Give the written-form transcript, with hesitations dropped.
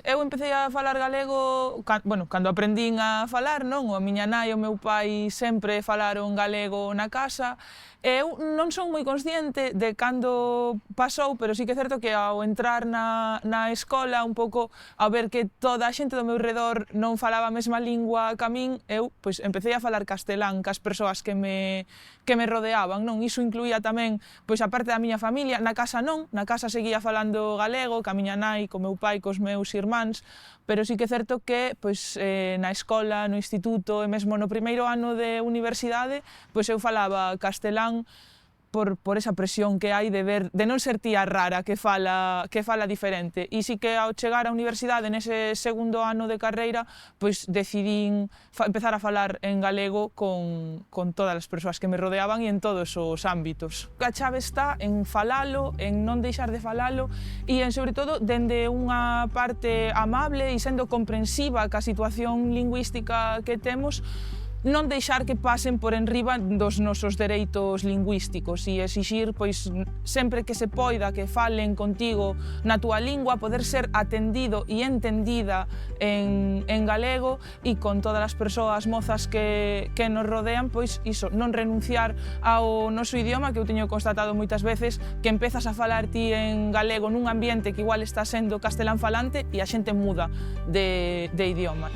Eu empecé a falar galego, cando aprendín a falar, non? A miña nai e o meu pai sempre falaron galego na casa, e eu non son moi consciente de cando pasou, pero sí que é certo que ao entrar na escola, un pouco ao ver que toda a xente do meu redor non falaba a mesma lingua ca min, eu pois empecé a falar castelán cas persoas que me rodeaban, non? Iso incluía tamén, pois a parte da miña familia, na casa non, na casa seguía falando galego, ca miña nai, co meu pai, cos meus irmáns, pero sí que é certo que pois, na escola, no instituto e mesmo no primeiro ano de universidade, pois eu falaba castelán por esa presión que hai de non ser ti a rara que fala diferente. E sí que ao chegar á universidade, nese segundo ano de carreira, pois decidín empezar a falar en galego con todas as persoas que me rodeaban e en todos os ámbitos. A chave está en falalo, en non deixar de falalo e en, sobre todo, dende unha parte amable e sendo comprensiva ca situación lingüística que temos, non deixar que pasen por enriba dos nosos dereitos lingüísticos e exixir, pois, sempre que se poida que falen contigo na túa lingua, poder ser atendido e entendida en galego e con todas as persoas mozas que nos rodean, pois, iso, non renunciar ao noso idioma, que eu teño constatado moitas veces que empezas a falar ti en galego nun ambiente que igual está sendo castelán falante e a xente muda de idioma.